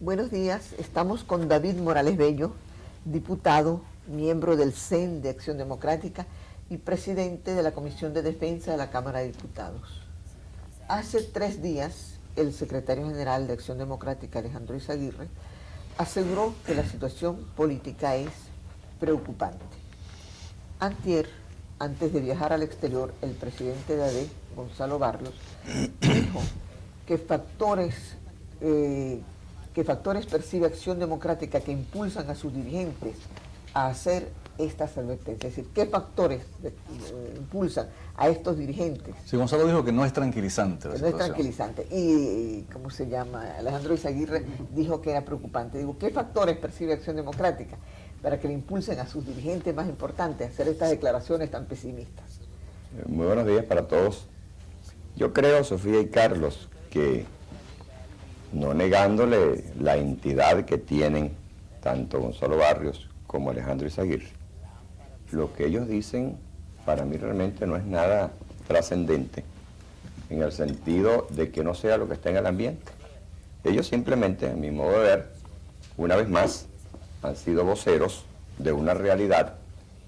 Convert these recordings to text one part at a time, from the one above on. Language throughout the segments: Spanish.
Buenos días, estamos con David Morales Bello, diputado, miembro del CEN de Acción Democrática y presidente de la Comisión de Defensa de la Cámara de Diputados. Hace 3 días, el secretario general de Acción Democrática, Alejandro Izaguirre, aseguró que la situación política es preocupante. Antier, antes de viajar al exterior, el presidente de AD, Gonzalo Barrios, dijo que factores percibe Acción Democrática que impulsan a sus dirigentes a hacer estas advertencias. Es decir, ¿qué factores impulsan a estos dirigentes? Sí, Gonzalo dijo que no es tranquilizante la situación. No es tranquilizante. Y, ¿cómo se llama? Alejandro Izaguirre dijo que era preocupante. Digo, ¿qué factores percibe Acción Democrática para que le impulsen a sus dirigentes más importantes a hacer estas declaraciones tan pesimistas? Muy buenos días para todos. Yo creo, Sofía y Carlos, que no negándole la entidad que tienen tanto Gonzalo Barrios como Alejandro Izaguirre, lo que ellos dicen para mí realmente no es nada trascendente en el sentido de que no sea lo que está en el ambiente. Ellos simplemente, a mi modo de ver, una vez más, han sido voceros de una realidad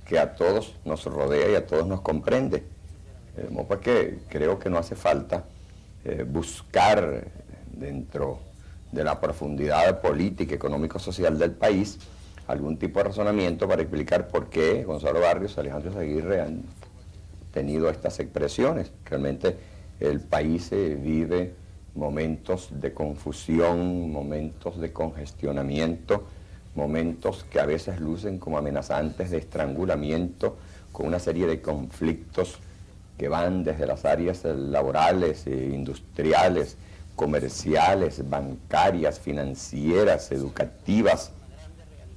que a todos nos rodea y a todos nos comprende. Pues que creo que no hace falta buscar dentro de la profundidad política, económico-social del país algún tipo de razonamiento para explicar por qué Gonzalo Barrios y Alejandro Izaguirre han tenido estas expresiones. Realmente el país vive momentos de confusión, momentos de congestionamiento, momentos que a veces lucen como amenazantes de estrangulamiento, con una serie de conflictos que van desde las áreas laborales, industriales, comerciales, bancarias, financieras, educativas,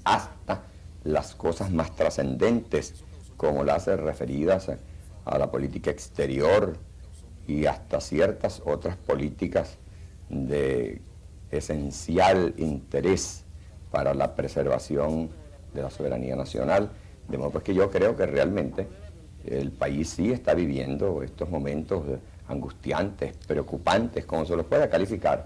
hasta las cosas más trascendentes, como las referidas a la política exterior y hasta ciertas otras políticas de esencial interés para la preservación de la soberanía nacional. De modo pues que yo creo que realmente el país sí está viviendo estos momentos angustiantes, preocupantes, como se los pueda calificar,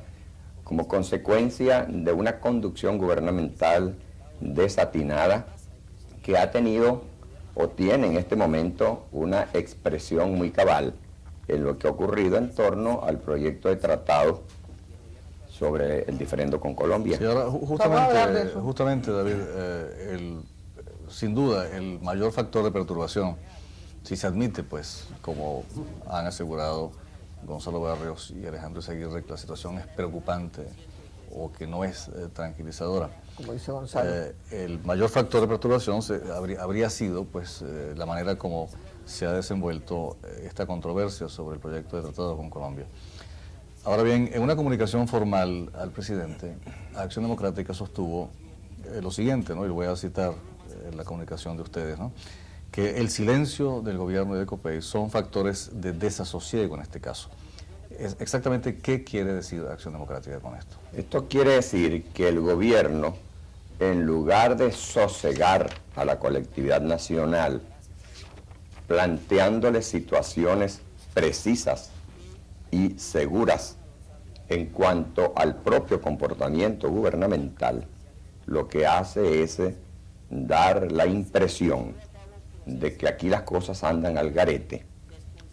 como consecuencia de una conducción gubernamental desatinada que ha tenido o tiene en este momento una expresión muy cabal en lo que ha ocurrido en torno al proyecto de tratado sobre el diferendo con Colombia. Sí, ahora, justamente David, sin duda el mayor factor de perturbación, si se admite, pues, como han asegurado Gonzalo Barrios y Alejandro Izaguirre, que la situación es preocupante o que no es tranquilizadora. Como dice Gonzalo. El mayor factor de perturbación habría sido, pues, la manera como se ha desenvuelto esta controversia sobre el proyecto de tratado con Colombia. Ahora bien, en una comunicación formal al presidente, Acción Democrática sostuvo lo siguiente, ¿no? Y lo voy a citar en la comunicación de ustedes, ¿no? Que el silencio del gobierno de Ecopey son factores de desasosiego en este caso. Exactamente, ¿qué quiere decir Acción Democrática con esto? Esto quiere decir que el gobierno, en lugar de sosegar a la colectividad nacional, planteándole situaciones precisas y seguras en cuanto al propio comportamiento gubernamental, lo que hace es dar la impresión de que aquí las cosas andan al garete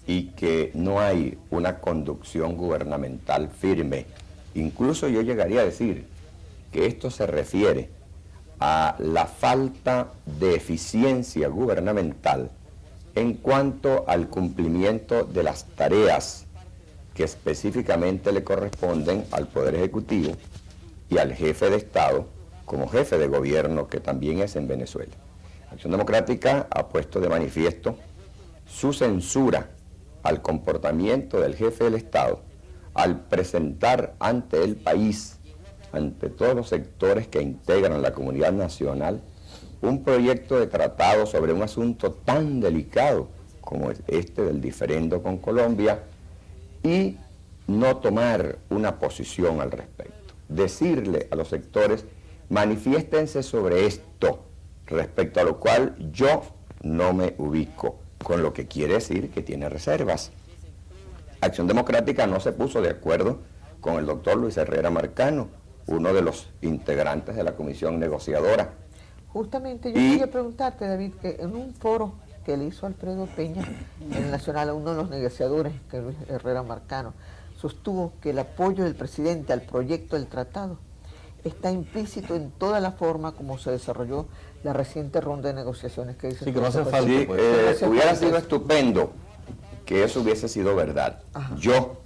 y que no hay una conducción gubernamental firme. Incluso yo llegaría a decir que esto se refiere a la falta de eficiencia gubernamental en cuanto al cumplimiento de las tareas que específicamente le corresponden al Poder Ejecutivo y al jefe de Estado como jefe de gobierno, que también es en Venezuela. Acción Democrática ha puesto de manifiesto su censura al comportamiento del jefe del Estado al presentar ante el país, ante todos los sectores que integran la comunidad nacional, un proyecto de tratado sobre un asunto tan delicado como este del diferendo con Colombia y no tomar una posición al respecto. Decirle a los sectores, manifiéstense sobre esto, respecto a lo cual yo no me ubico, con lo que quiere decir que tiene reservas. Acción Democrática no se puso de acuerdo con el doctor Luis Herrera Marcano, uno de los integrantes de la comisión negociadora. Justamente yo quería preguntarte, David, que en un foro que le hizo Alfredo Peña en el Nacional a uno de los negociadores, que es Luis Herrera Marcano, sostuvo que el apoyo del presidente al proyecto del tratado está implícito en toda la forma como se desarrolló la reciente ronda de negociaciones que dice. Sí, que no hace falta. Sí, Pues. hubiera sido estupendo que eso hubiese sido verdad. Ajá. Yo,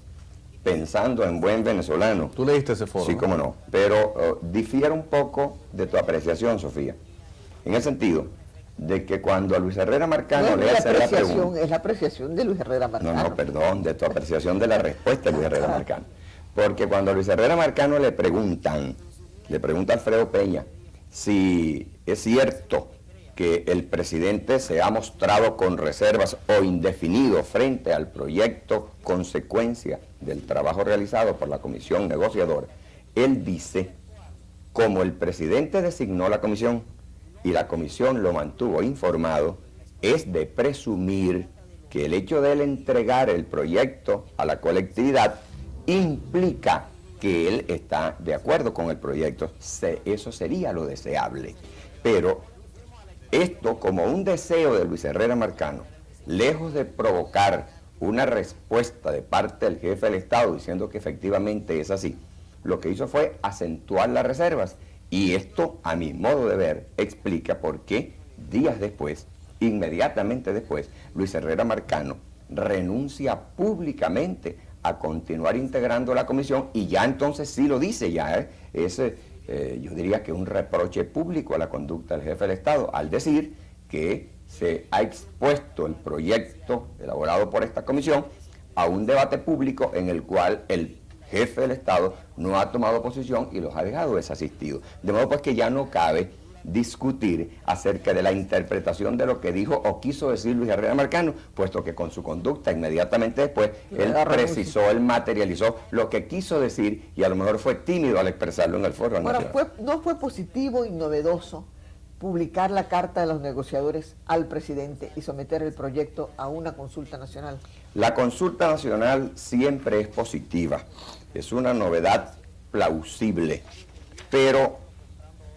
pensando en buen venezolano. ¿Tú leíste ese foro? Sí, ¿no? cómo no. Pero difiere un poco de tu apreciación, Sofía. En el sentido de que cuando a Luis Herrera Marcano No le es hace la pregunta... es la apreciación de Luis Herrera Marcano. No, perdón, de tu apreciación de la respuesta de Luis Herrera Marcano. Porque cuando a Luis Herrera Marcano le pregunta a Alfredo Peña si es cierto que el presidente se ha mostrado con reservas o indefinido frente al proyecto consecuencia del trabajo realizado por la comisión negociadora, él dice, como el presidente designó la comisión y la comisión lo mantuvo informado, es de presumir que el hecho de él entregar el proyecto a la colectividad implica que él está de acuerdo con el proyecto. Eso sería lo deseable. Pero esto, como un deseo de Luis Herrera Marcano, lejos de provocar una respuesta de parte del jefe del Estado diciendo que efectivamente es así, lo que hizo fue acentuar las reservas. Y esto, a mi modo de ver, explica por qué días después, inmediatamente después, Luis Herrera Marcano renuncia públicamente a continuar integrando la comisión y ya entonces sí lo dice, ya yo diría que un reproche público a la conducta del jefe del Estado al decir que se ha expuesto el proyecto elaborado por esta comisión a un debate público en el cual el jefe del Estado no ha tomado posición y los ha dejado desasistidos. De modo pues que ya no cabe discutir acerca de la interpretación de lo que dijo o quiso decir Luis Herrera Marcano, puesto que con su conducta inmediatamente después él precisó, él materializó lo que quiso decir y a lo mejor fue tímido al expresarlo en el foro nacional. Ahora, ¿no fue positivo y novedoso publicar la carta de los negociadores al presidente y someter el proyecto a una consulta nacional? La consulta nacional siempre es positiva, es una novedad plausible, pero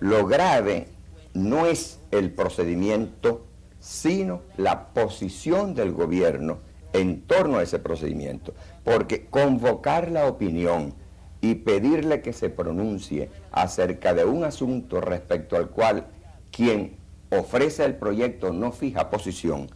lo grave no es el procedimiento, sino la posición del gobierno en torno a ese procedimiento, porque convocar la opinión y pedirle que se pronuncie acerca de un asunto respecto al cual quien ofrece el proyecto no fija posición,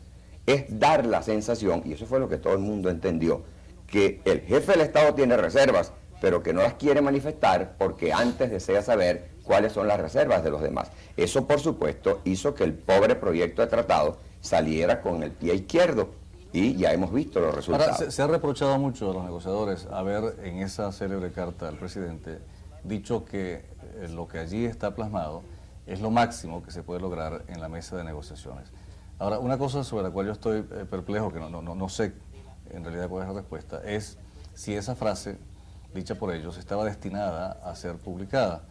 es dar la sensación, y eso fue lo que todo el mundo entendió, que el jefe del Estado tiene reservas, pero que no las quiere manifestar porque antes desea saber cuáles son las reservas de los demás. Eso, por supuesto, hizo que el pobre proyecto de tratado saliera con el pie izquierdo y ya hemos visto los resultados. Ahora, se ha reprochado mucho a los negociadores haber en esa célebre carta al presidente dicho que lo que allí está plasmado es lo máximo que se puede lograr en la mesa de negociaciones. Ahora, una cosa sobre la cual yo estoy perplejo, que no sé en realidad cuál es la respuesta, es si esa frase dicha por ellos estaba destinada a ser publicada.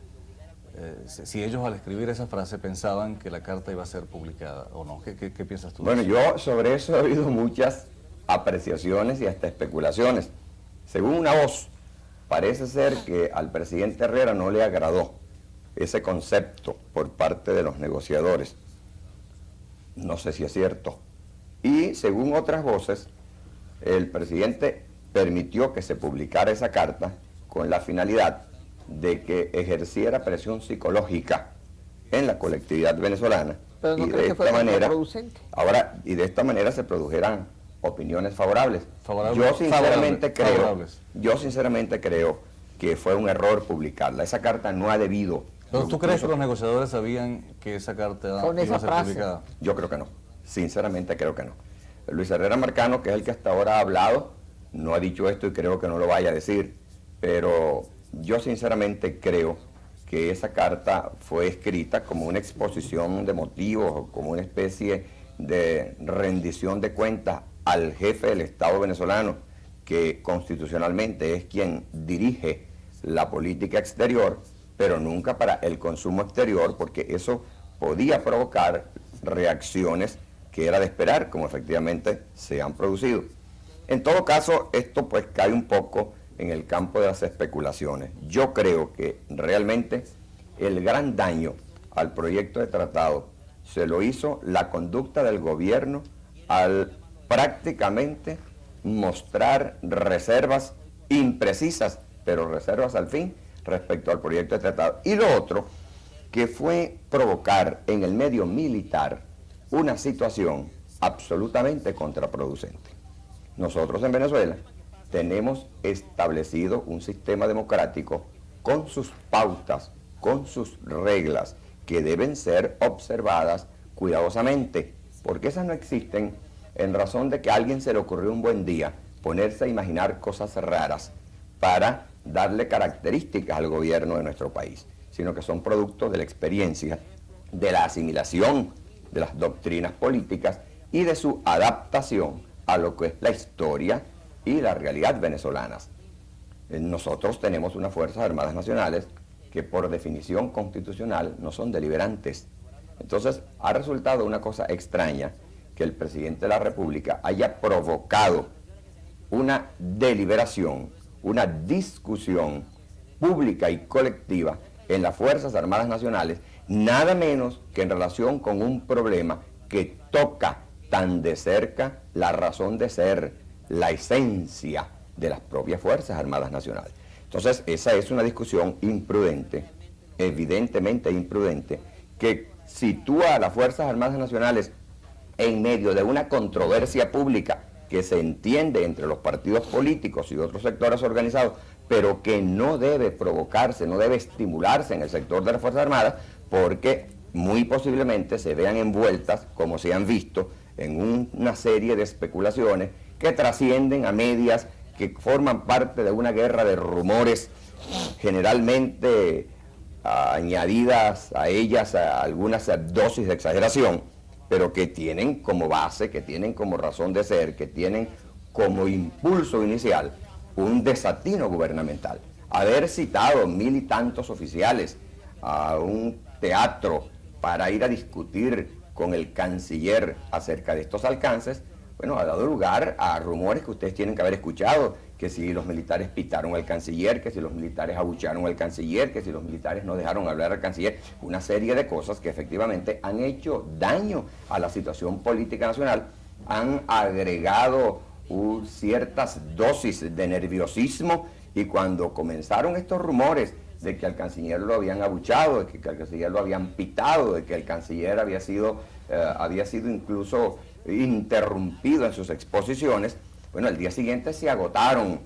Si ellos al escribir esa frase pensaban que la carta iba a ser publicada o no. ¿Qué piensas tú? Bueno, yo sobre eso he oído muchas apreciaciones y hasta especulaciones. Según una voz, parece ser que al presidente Herrera no le agradó ese concepto por parte de los negociadores. No sé si es cierto. Y según otras voces, el presidente permitió que se publicara esa carta con la finalidad de que ejerciera presión psicológica en la colectividad venezolana. Pero no y creo de que fue esta manera, contraproducente. y de esta manera se produjeran opiniones favorables. Favorables. Yo sinceramente creo que fue un error publicarla. Esa carta no ha debido. ¿Pero tú crees que los negociadores sabían que esa carta iba a ser publicada? Yo creo que no. Sinceramente creo que no. Luis Herrera Marcano, que es el que hasta ahora ha hablado, no ha dicho esto y creo que no lo vaya a decir, pero yo sinceramente creo que esa carta fue escrita como una exposición de motivos, como una especie de rendición de cuentas al jefe del Estado venezolano, que constitucionalmente es quien dirige la política exterior, pero nunca para el consumo exterior, porque eso podía provocar reacciones que era de esperar, como efectivamente se han producido. En todo caso, esto pues cae un poco en el campo de las especulaciones. Yo creo que realmente el gran daño al proyecto de tratado se lo hizo la conducta del gobierno al prácticamente mostrar reservas imprecisas, pero reservas al fin respecto al proyecto de tratado. Y lo otro, que fue provocar en el medio militar una situación absolutamente contraproducente. Nosotros en Venezuela tenemos establecido un sistema democrático con sus pautas, con sus reglas, que deben ser observadas cuidadosamente, porque esas no existen en razón de que a alguien se le ocurrió un buen día ponerse a imaginar cosas raras para darle características al gobierno de nuestro país, sino que son productos de la experiencia, de la asimilación de las doctrinas políticas y de su adaptación a lo que es la historia y la realidad venezolanas. Nosotros tenemos unas Fuerzas Armadas Nacionales que por definición constitucional no son deliberantes. Entonces ha resultado una cosa extraña que el presidente de la República haya provocado una deliberación, una discusión pública y colectiva en las Fuerzas Armadas Nacionales, nada menos que en relación con un problema que toca tan de cerca la razón de ser, la esencia de las propias Fuerzas Armadas Nacionales. Entonces, esa es una discusión imprudente, evidentemente imprudente, que sitúa a las Fuerzas Armadas Nacionales en medio de una controversia pública que se entiende entre los partidos políticos y otros sectores organizados, pero que no debe provocarse, no debe estimularse en el sector de las Fuerzas Armadas, porque muy posiblemente se vean envueltas, como se han visto, en una serie de especulaciones que trascienden a medias, que forman parte de una guerra de rumores, generalmente añadidas a ellas algunas dosis de exageración, pero que tienen como base, que tienen como razón de ser, que tienen como impulso inicial un desatino gubernamental. Haber citado 1000 y tantos oficiales a un teatro para ir a discutir con el canciller acerca de estos alcances, bueno, ha dado lugar a rumores que ustedes tienen que haber escuchado, que si los militares pitaron al canciller, que si los militares abuchearon al canciller, que si los militares no dejaron hablar al canciller, una serie de cosas que efectivamente han hecho daño a la situación política nacional, han agregado ciertas dosis de nerviosismo, y cuando comenzaron estos rumores de que al canciller lo habían abuchado, de que al canciller lo habían pitado, de que el canciller había sido incluso interrumpido en sus exposiciones, bueno, al día siguiente se agotaron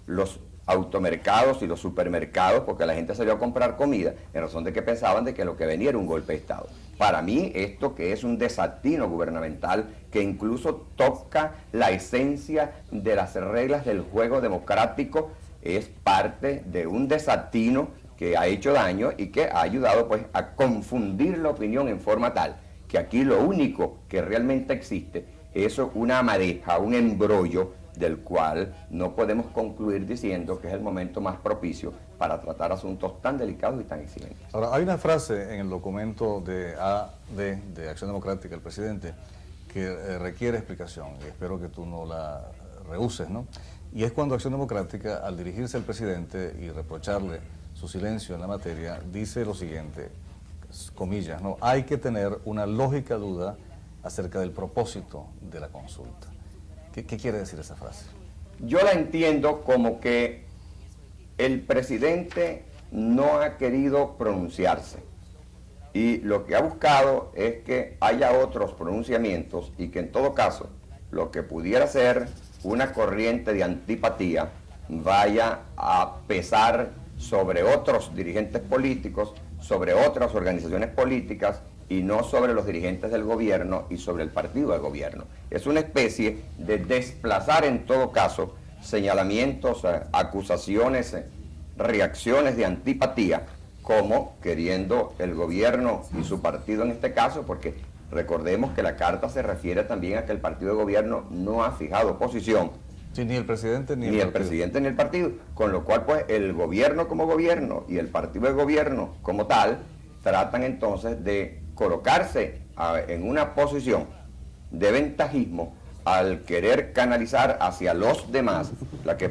los automercados y los supermercados porque la gente salió a comprar comida en razón de que pensaban de que lo que venía era un golpe de Estado. Para mí, esto que es un desatino gubernamental que incluso toca la esencia de las reglas del juego democrático, es parte de un desatino que ha hecho daño y que ha ayudado pues a confundir la opinión en forma tal que aquí lo único que realmente existe es una madeja, un embrollo del cual no podemos concluir diciendo que es el momento más propicio para tratar asuntos tan delicados y tan exigentes. Ahora, hay una frase en el documento de AD, de Acción Democrática, el presidente, que requiere explicación, y espero que tú no la rehuses, ¿no? Y es cuando Acción Democrática, al dirigirse al presidente y reprocharle su silencio en la materia, dice lo siguiente, comillas, ¿no? Hay que tener una lógica duda acerca del propósito de la consulta. ¿Qué quiere decir esa frase? Yo la entiendo como que el presidente no ha querido pronunciarse y lo que ha buscado es que haya otros pronunciamientos y que en todo caso lo que pudiera ser una corriente de antipatía vaya a pesar sobre otros dirigentes políticos, sobre otras organizaciones políticas y no sobre los dirigentes del gobierno y sobre el partido del gobierno. Es una especie de desplazar en todo caso señalamientos, acusaciones, reacciones de antipatía, como queriendo el gobierno y su partido en este caso, porque recordemos que la carta se refiere también a que el partido de gobierno no ha fijado posición. Sí, ni el presidente ni el presidente ni el partido, con lo cual pues el gobierno como gobierno y el partido de gobierno como tal tratan entonces de colocarse en una posición de ventajismo al querer canalizar hacia los demás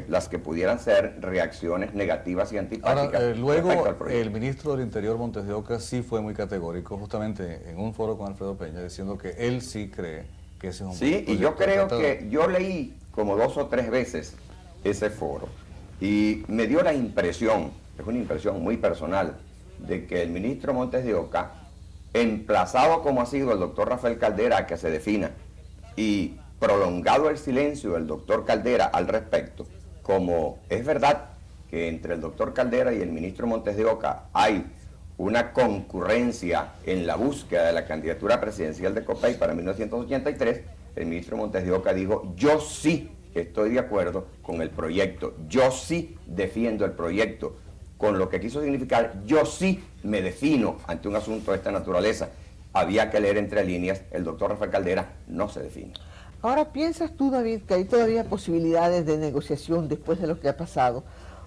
las que pudieran ser reacciones negativas y antipáticas. Ahora, respecto luego al proyecto. el ministro del Interior, Montes de Oca, sí fue muy categórico, justamente en un foro con Alfredo Peña, diciendo que él sí cree que ese es un Sí, buen y yo proyecto de creo tratado. que yo leí como 2 o 3 veces ese foro y me dio la impresión, es una impresión muy personal, de que el ministro Montes de Oca, emplazado como ha sido el doctor Rafael Caldera a que se defina y prolongado el silencio del doctor Caldera al respecto, como es verdad que entre el doctor Caldera y el ministro Montes de Oca hay una concurrencia en la búsqueda de la candidatura presidencial de Copey para 1983, el ministro Montes de Oca dijo: yo sí estoy de acuerdo con el proyecto, yo sí defiendo el proyecto, con lo que quiso significar, yo sí me defino ante un asunto de esta naturaleza. Había que leer entre líneas, el doctor Rafael Caldera no se define. Ahora, ¿piensas tú, David, que hay todavía posibilidades de negociación después de lo que ha pasado,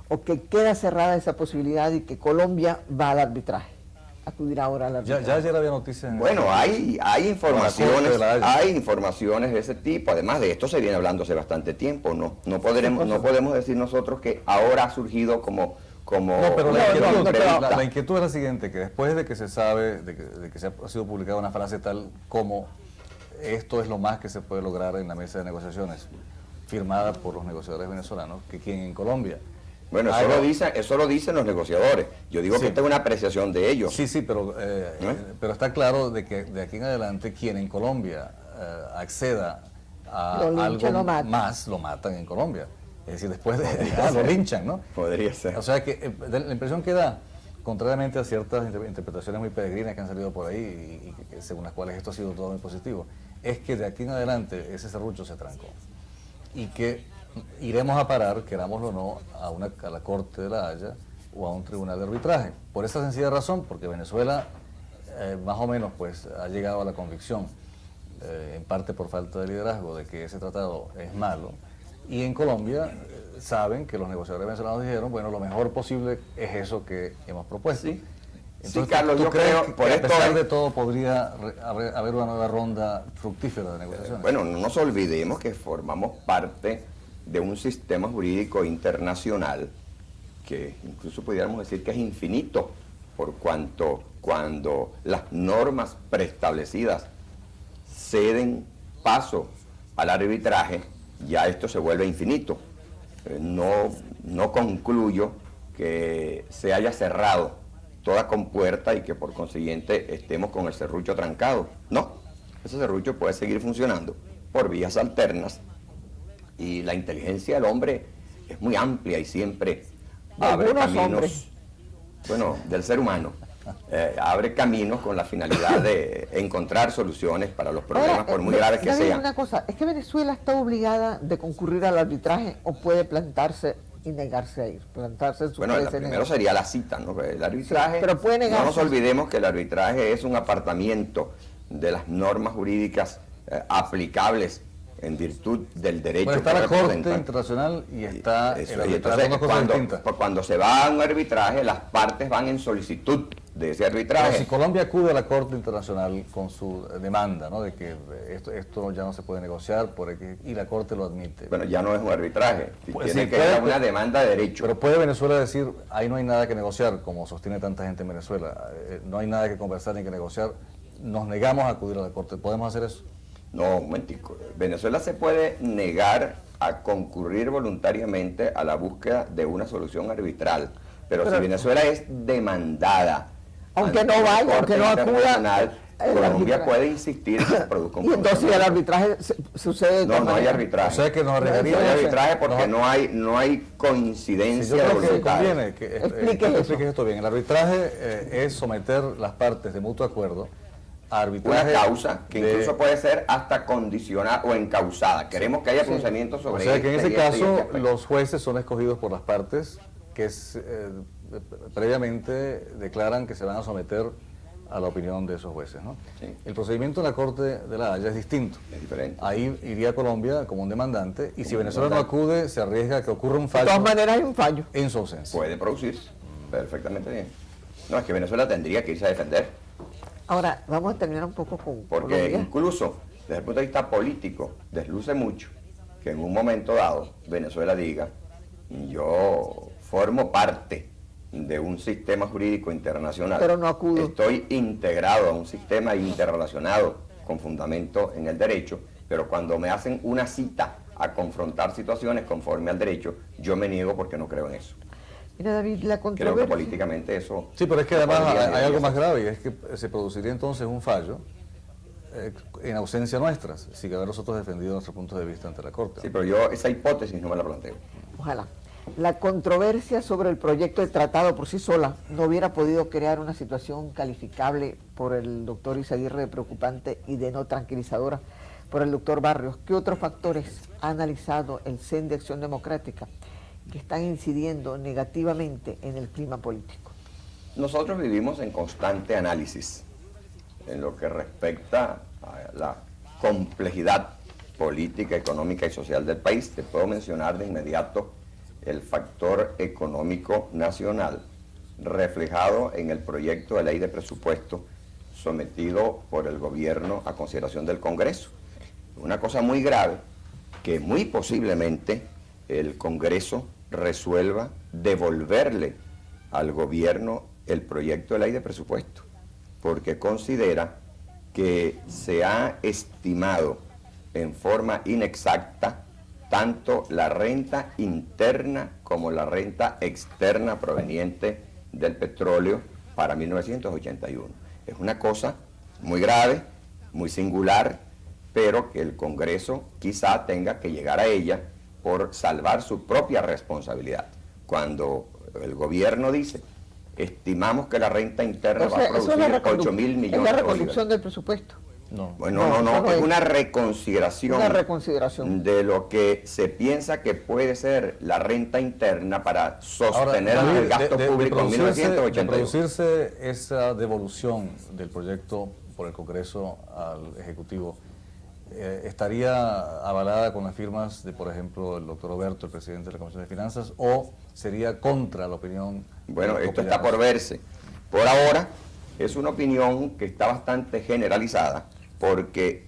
o que queda cerrada esa posibilidad y que Colombia va al arbitraje? Acudirá ahora al arbitraje. Ya ayer había noticias en Bueno, hay Con la Corte informaciones, de La Haya. hay informaciones de ese tipo. Además de esto se viene hablando hace bastante tiempo. No podemos decir nosotros que ahora ha surgido como No, pero una la cuestión prevista. la inquietud es la siguiente, que después de que se sabe, de que se ha sido publicada una frase tal como esto es lo más que se puede lograr en la mesa de negociaciones, firmada por los negociadores venezolanos, que quien en Colombia... Bueno, haga- eso lo dicen los negociadores. Yo digo Sí. que esta es una apreciación de ellos. Sí, pero está claro de que de aquí en adelante quien en Colombia acceda a Lo linchan, algo lo matan. más, lo matan en Colombia. Es decir, después de... lo linchan, ¿no? Podría ser. O sea que la impresión que da, contrariamente a ciertas interpretaciones muy peregrinas que han salido por ahí, y según las cuales esto ha sido todo muy positivo, es que de aquí en adelante ese serrucho se trancó. Y que iremos a parar, querámoslo o no, a la Corte de La Haya o a un tribunal de arbitraje. Por esa sencilla razón, porque Venezuela más o menos pues ha llegado a la convicción, en parte por falta de liderazgo, de que ese tratado es malo. Y en Colombia saben que los negociadores venezolanos dijeron, bueno, lo mejor posible es eso que hemos propuesto. Sí. Entonces, Sí, Carlos, ¿tú yo crees creo, que por a esto pesar hay- de todo podría haber una nueva ronda fructífera de negociaciones? Bueno, no nos olvidemos que formamos parte de un sistema jurídico internacional que incluso pudiéramos decir que es infinito, por cuanto cuando las normas preestablecidas ceden paso al arbitraje, ya esto se vuelve infinito. No concluyo que se haya cerrado toda compuerta y que por consiguiente estemos con el serrucho trancado. No, ese serrucho puede seguir funcionando por vías alternas y la inteligencia del hombre es muy amplia y siempre De abre algunos caminos, hombres. bueno, del ser humano. Abre caminos con la finalidad de encontrar soluciones para los problemas, Ahora, por muy graves que David, sean. una cosa, ¿es que Venezuela está obligada de concurrir al arbitraje o puede plantarse y negarse a ir? Plantarse en su Bueno, país y primero negarse. sería la cita, ¿no? El arbitraje, Sí, pero puede no negarse. nos olvidemos que el arbitraje es un apartamiento de las normas jurídicas aplicables en virtud del derecho Bueno, está que la Corte representan. Internacional y está Eso, el y arbitraje, entonces, son dos cosas cuando, distintas. cuando se va a un arbitraje, las partes van en solicitud de ese Pero arbitraje. si Colombia acude a la Corte Internacional con su demanda, ¿no?, de que esto ya no se puede negociar y la Corte lo admite. Bueno, ya no es un arbitraje, Pues tiene sí, que puede, ir a una pero- demanda de derecho. Pero puede Venezuela decir, ahí no hay nada que negociar, como sostiene tanta gente en Venezuela, no hay nada que conversar ni que negociar, nos negamos a acudir a la Corte, ¿podemos hacer eso? No, un momentico. Venezuela se puede negar a concurrir voluntariamente a la búsqueda de una solución arbitral, pero si Venezuela es demandada, Aunque ante no la vaya, Corte aunque no acuda, Internacional, el Colombia arbitraje. puede insistir en que se produzca un Y entonces el procedimiento. arbitraje sucede de No, tal no hay manera. arbitraje. O sea que nos No hay arriesgaríamos... arbitraje porque no hay Sí, coincidencia yo de creo que voluntades. conviene que Explique eso. expliques esto bien. El arbitraje es someter las partes de mutuo acuerdo a arbitraje. Una causa que de- incluso puede ser hasta condicionada o encausada. Queremos que haya pronunciamientos O sobre sea que en este ese y este y este caso aspecto. los jueces son escogidos por las partes que previamente declaran que se van a someter a la opinión de esos jueces, ¿no? Sí. El procedimiento en la Corte de La Haya es distinto. Es diferente. Ahí iría Colombia como un demandante y si Venezuela no acude se arriesga a que ocurra un De fallo todas maneras hay un fallo. en su ausencia. Puede producirse perfectamente bien. No, es que Venezuela tendría que irse a defender, Ahora, vamos a terminar un poco con porque Colombia. incluso desde el punto de vista político, desluce mucho que en un momento dado Venezuela diga, yo formo parte de un sistema jurídico internacional, pero no acudo. Estoy integrado a un sistema interrelacionado con fundamento en el derecho, pero cuando me hacen una cita a confrontar situaciones conforme al derecho, yo me niego porque no creo en eso. Mira, David, la Creo que controversia... políticamente eso... Sí, pero es que no además podría hay algo más ser. grave, y es que se produciría entonces un fallo en ausencia nuestra, sin haber nosotros defendido nuestro punto de vista ante la Corte. Sí, pero yo esa hipótesis no me la planteo. Ojalá. La controversia sobre el proyecto de tratado por sí sola no hubiera podido crear una situación calificable por el doctor Izaguirre de preocupante y de no tranquilizadora por el doctor Barrios. ¿Qué otros factores ha analizado el CEN de Acción Democrática que están incidiendo negativamente en el clima político? Nosotros vivimos en constante análisis en lo que respecta a la complejidad política, económica y social del país. Te puedo mencionar de inmediato el factor económico nacional reflejado en el proyecto de ley de presupuesto sometido por el gobierno a consideración del Congreso. Una cosa muy grave que muy posiblemente el Congreso resuelva devolverle al gobierno el proyecto de ley de presupuesto, porque considera que se ha estimado en forma inexacta tanto la renta interna como la renta externa proveniente del petróleo para 1981. Es una cosa muy grave, muy singular, pero que el Congreso quizá tenga que llegar a ella por salvar su propia responsabilidad. Cuando el gobierno dice, estimamos que la renta interna va a producir 8.000 millones de dólares. Es la reconducción del presupuesto. No. Bueno, no, es una reconsideración, de lo que se piensa que puede ser la renta interna para sostener ahora, el gasto público en 1981. De producirse esa devolución del proyecto por el Congreso al Ejecutivo, ¿estaría avalada con las firmas de, por ejemplo, el doctor Oberto, el presidente de la Comisión de Finanzas, o sería contra la opinión? Bueno, esto está por verse. Por ahora es una opinión que está bastante generalizada, porque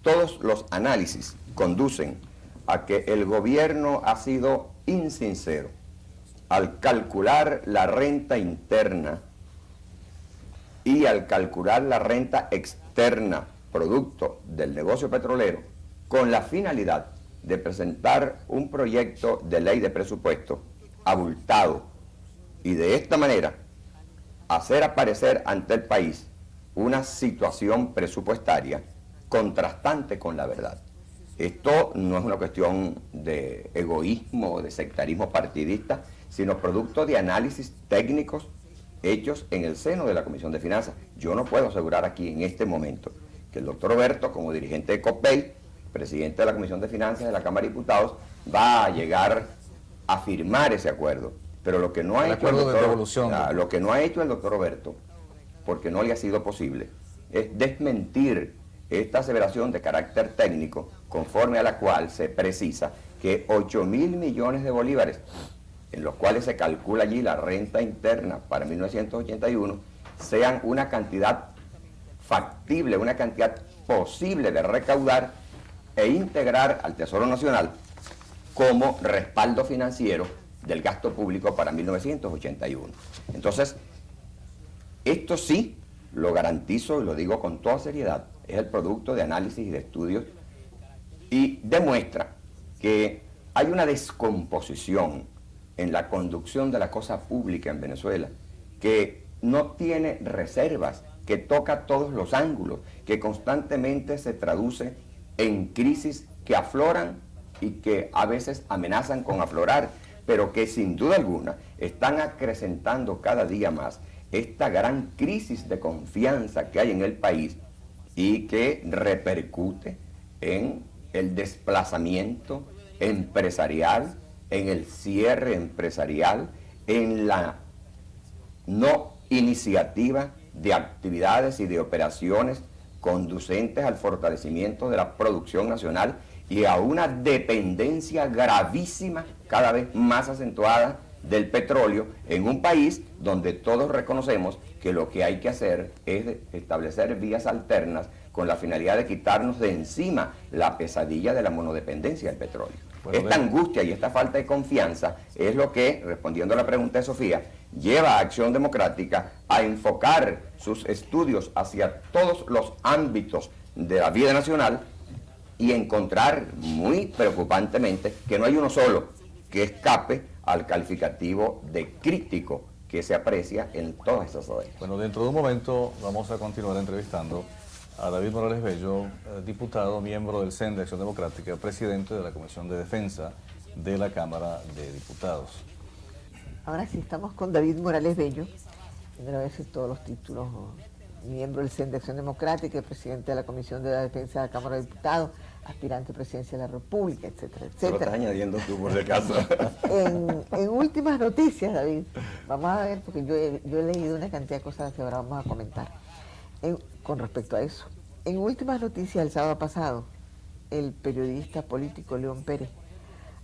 todos los análisis conducen a que el gobierno ha sido insincero al calcular la renta interna y al calcular la renta externa producto del negocio petrolero con la finalidad de presentar un proyecto de ley de presupuesto abultado y de esta manera hacer aparecer ante el país una situación presupuestaria contrastante con la verdad. Esto no es una cuestión de egoísmo o de sectarismo partidista, sino producto de análisis técnicos hechos en el seno de la Comisión de Finanzas. Yo no puedo asegurar aquí en este momento que el doctor Oberto, como dirigente de COPEI, presidente de la Comisión de Finanzas de la Cámara de Diputados, va a llegar a firmar ese acuerdo. Pero lo que no ha hecho lo que no ha hecho el doctor Oberto, porque no le ha sido posible, es desmentir esta aseveración de carácter técnico, conforme a la cual se precisa que 8.000 millones de bolívares, en los cuales se calcula allí la renta interna para 1981, sean una cantidad factible, una cantidad posible de recaudar e integrar al Tesoro Nacional como respaldo financiero del gasto público para 1981. Entonces, esto sí lo garantizo y lo digo con toda seriedad, es el producto de análisis y de estudios y demuestra que hay una descomposición en la conducción de la cosa pública en Venezuela que no tiene reservas, que toca todos los ángulos, que constantemente se traduce en crisis que afloran y que a veces amenazan con aflorar, pero que sin duda alguna están acrecentando cada día más esta gran crisis de confianza que hay en el país y que repercute en el desplazamiento empresarial, en el cierre empresarial, en la no iniciativa de actividades y de operaciones conducentes al fortalecimiento de la producción nacional y a una dependencia gravísima, cada vez más acentuada, del petróleo en un país donde todos reconocemos que lo que hay que hacer es establecer vías alternas con la finalidad de quitarnos de encima la pesadilla de la monodependencia del petróleo. Bueno, esta angustia y esta falta de confianza es lo que, respondiendo a la pregunta de Sofía, lleva a Acción Democrática a enfocar sus estudios hacia todos los ámbitos de la vida nacional y encontrar muy preocupantemente que no hay uno solo que escape al calificativo de crítico que se aprecia en todas esas áreas. Bueno, dentro de un momento vamos a continuar entrevistando a David Morales Bello, diputado, miembro del CEN de Acción Democrática, presidente de la Comisión de Defensa de la Cámara de Diputados. Ahora sí, estamos con David Morales Bello, no voy a decir todos los títulos, miembro del CEN de Acción Democrática, presidente de la Comisión de la Defensa de la Cámara de Diputados, aspirante a presidencia de la República, etcétera, Te lo etcétera. estás añadiendo tú por si acaso. En últimas noticias, David, vamos a ver, porque yo he leído una cantidad de cosas que ahora vamos a comentar con respecto a eso. En últimas noticias, el sábado pasado, el periodista político León Pérez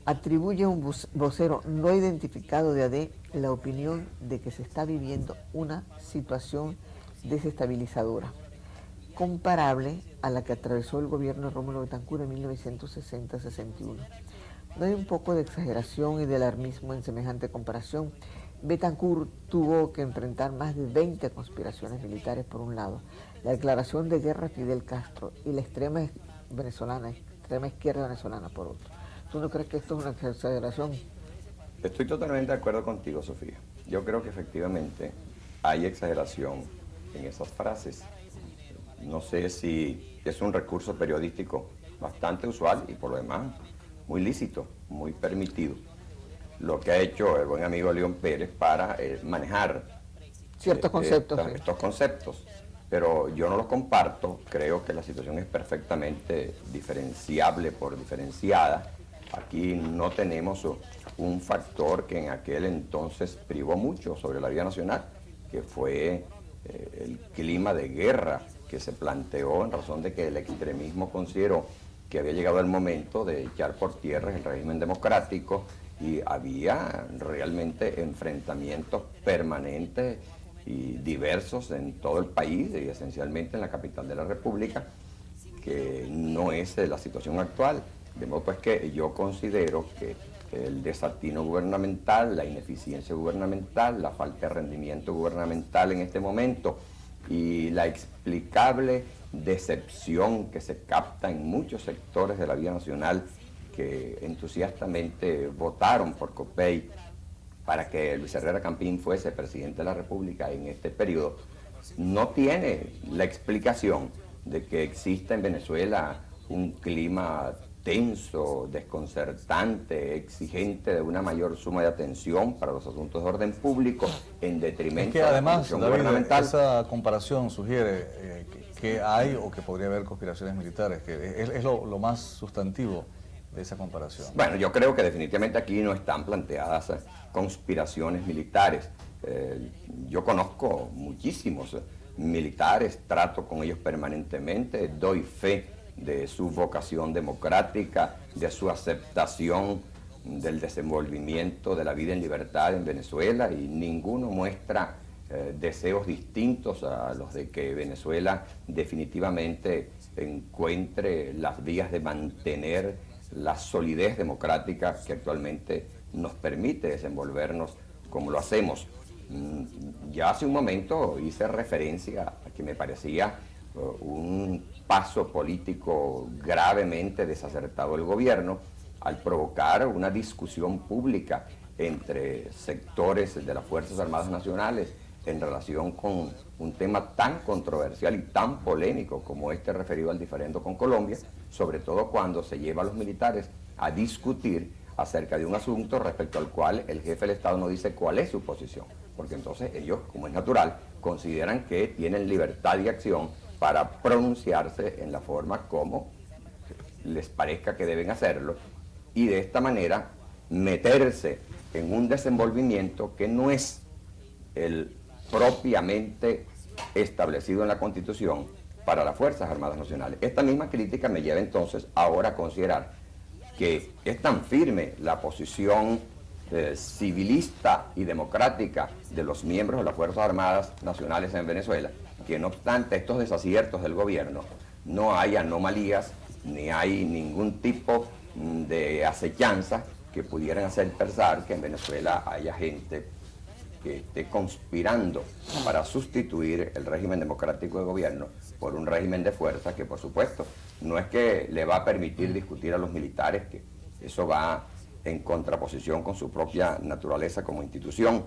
atribuye a un vocero no identificado de AD la opinión de que se está viviendo una situación desestabilizadora, comparable a la que atravesó el gobierno de Rómulo Betancourt en 1960-61. No hay un poco de exageración y de alarmismo en semejante comparación. Betancourt tuvo que enfrentar más de 20 conspiraciones militares por un lado, la declaración de guerra a Fidel Castro y la extrema izquierda venezolana por otro. ¿Tú no crees que esto es una exageración? Estoy totalmente de acuerdo contigo, Sofía. Yo creo que efectivamente hay exageración en esas frases. No sé si es un recurso periodístico bastante usual y por lo demás muy lícito, muy permitido, lo que ha hecho el buen amigo León Pérez para manejar ciertos conceptos. Estos conceptos. Pero yo no los comparto, creo que la situación es perfectamente diferenciable por diferenciada. Aquí no tenemos un factor que en aquel entonces privó mucho sobre la vida nacional, que fue el clima de guerra que se planteó en razón de que el extremismo consideró que había llegado el momento de echar por tierra el régimen democrático y había realmente enfrentamientos permanentes y diversos en todo el país y esencialmente en la capital de la República, que no es la situación actual. De modo pues que yo considero que el desatino gubernamental, la ineficiencia gubernamental, la falta de rendimiento gubernamental en este momento y la explicable decepción que se capta en muchos sectores de la vida nacional que entusiastamente votaron por Copey para que Luis Herrera Campín fuese presidente de la República en este periodo, no tiene la explicación de que exista en Venezuela un clima tenso, desconcertante, exigente de una mayor suma de atención para los asuntos de orden público en detrimento Es que además, de la David, gubernamental. esa comparación sugiere que hay o que podría haber conspiraciones militares, que es lo más sustantivo de esa comparación. Bueno, yo creo que definitivamente aquí no están planteadas conspiraciones militares. Yo conozco muchísimos militares, trato con ellos permanentemente, doy fe de su vocación democrática, de su aceptación del desenvolvimiento de la vida en libertad en Venezuela y ninguno muestra deseos distintos a los de que Venezuela definitivamente encuentre las vías de mantener la solidez democrática que actualmente nos permite desenvolvernos como lo hacemos. Ya hace un momento hice referencia a que me parecía un paso político gravemente desacertado del gobierno al provocar una discusión pública entre sectores de las Fuerzas Armadas Nacionales en relación con un tema tan controversial y tan polémico como este referido al diferendo con Colombia, sobre todo cuando se lleva a los militares a discutir acerca de un asunto respecto al cual el jefe del Estado no dice cuál es su posición, porque entonces ellos, como es natural, consideran que tienen libertad de acción para pronunciarse en la forma como les parezca que deben hacerlo y de esta manera meterse en un desenvolvimiento que no es el propiamente establecido en la Constitución para las Fuerzas Armadas Nacionales. Esta misma crítica me lleva entonces ahora a considerar que es tan firme la posición civilista y democrática de los miembros de las Fuerzas Armadas Nacionales en Venezuela, que no obstante estos desaciertos del gobierno, no hay anomalías ni hay ningún tipo de acechanza que pudieran hacer pensar que en Venezuela haya gente que esté conspirando para sustituir el régimen democrático de gobierno por un régimen de fuerza que, por supuesto, no es que le va a permitir discutir a los militares, que eso va en contraposición con su propia naturaleza como institución,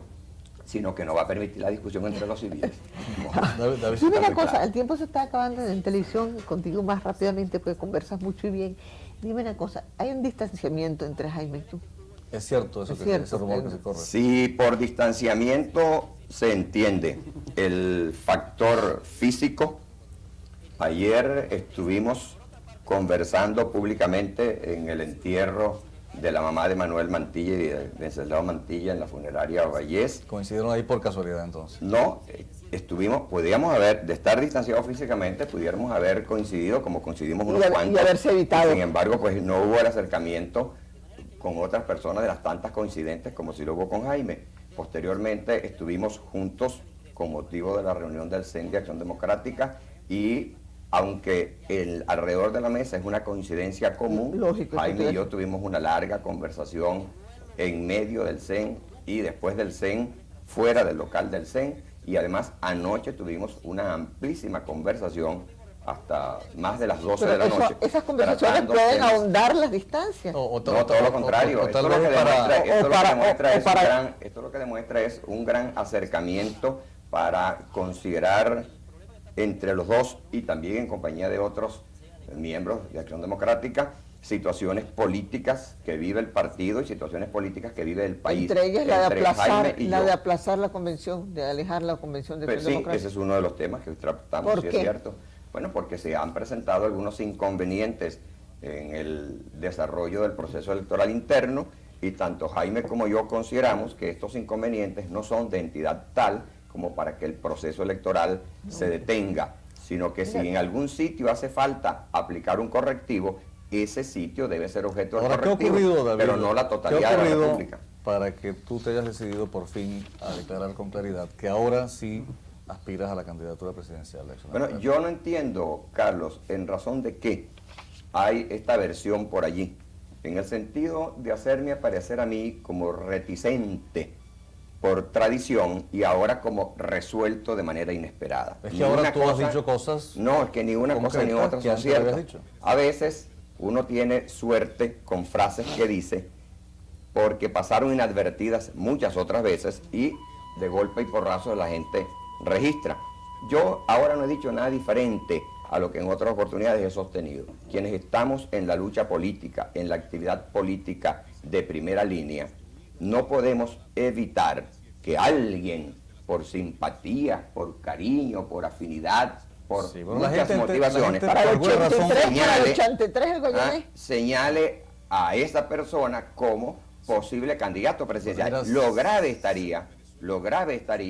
sino que no va a permitir la discusión entre los civiles. Dime una cosa, el tiempo se está acabando en televisión, contigo más rápidamente porque conversas mucho y bien. Dime una cosa, ¿hay un distanciamiento entre Jaime y tú? Es cierto eso, ese rumor que se corre. Si por distanciamiento se entiende el factor físico, ayer estuvimos conversando públicamente en el entierro de la mamá de Manuel Mantilla y de Wenceslao Mantilla en la funeraria Vallés. ¿Coincidieron ahí por casualidad entonces? No, podíamos haber, de estar distanciados físicamente, pudiéramos haber coincidido como coincidimos unos cuantos. Y haberse evitado. Sin embargo, pues no hubo el acercamiento con otras personas de las tantas coincidentes como si lo hubo con Jaime. Posteriormente estuvimos juntos con motivo de la reunión del CEN de Acción Democrática y aunque alrededor de la mesa es una coincidencia común, lógico, Jaime y yo tuvimos una larga conversación en medio del CEN y después del CEN, fuera del local del CEN, y además anoche tuvimos una amplísima conversación hasta más de las 12 de la noche. Esas conversaciones pueden ahondar las distancias. No, todo lo contrario. Esto lo que demuestra es un gran acercamiento para considerar entre los dos y también en compañía de otros miembros de Acción Democrática situaciones políticas que vive el partido y situaciones políticas que vive el país. Entre ellas la de aplazar la convención, de alejar la convención de Acción Democrática. Ese es uno de los temas que tratamos, si es cierto. Bueno, porque se han presentado algunos inconvenientes en el desarrollo del proceso electoral interno y tanto Jaime como yo consideramos que estos inconvenientes no son de entidad tal como para que el proceso electoral se detenga, sino que si en algún sitio hace falta aplicar un correctivo, ese sitio debe ser objeto de correctivo, ¿qué ha ocurrido, David? pero no la totalidad de la República. Para que tú te hayas decidido por fin a declarar con claridad que ahora sí aspiras a la candidatura presidencial? Bueno, yo no entiendo, Carlos, en razón de qué hay esta versión por allí, en el sentido de hacerme aparecer a mí como reticente por tradición y ahora como resuelto de manera inesperada. Es que ahora tú has dicho cosas... No, es que ni una cosa ni otra son ciertas. A veces uno tiene suerte con frases que dice porque pasaron inadvertidas muchas otras veces y de golpe y porrazo la gente registra. Yo ahora no he dicho nada diferente a lo que en otras oportunidades he sostenido. Quienes estamos en la lucha política, en la actividad política de primera línea, no podemos evitar que alguien, por simpatía, por cariño, por afinidad, por muchas motivaciones, para el 83 señale a esa persona como posible candidato presidencial. Lo grave estaría,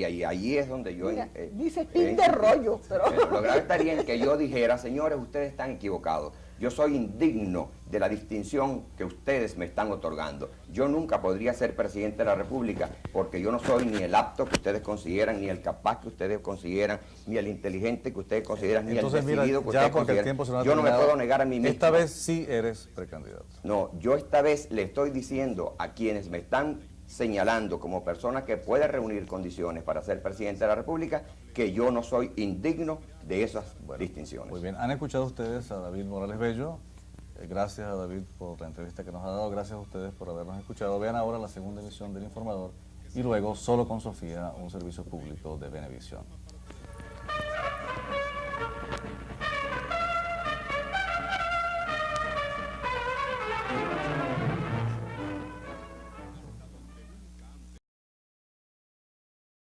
y ahí es donde yo... dice fin de rollo, pero... Lo grave estaría en que yo dijera, señores, ustedes están equivocados. Yo soy indigno de la distinción que ustedes me están otorgando. Yo nunca podría ser presidente de la República porque yo no soy ni el apto que ustedes consideran, ni el capaz que ustedes consideran, ni el inteligente que ustedes consideran, ni entonces, el decidido que ustedes consideran. Yo no me puedo negar a mí mismo. Esta vez sí eres precandidato. No, yo esta vez le estoy diciendo a quienes me están señalando como persona que puede reunir condiciones para ser presidente de la República, que yo no soy indigno de esas distinciones. Muy bien, han escuchado ustedes a David Morales Bello. Gracias a David por la entrevista que nos ha dado, gracias a ustedes por habernos escuchado. Vean ahora la segunda emisión del Informador y luego Solo con Sofía, un servicio público de Venevisión.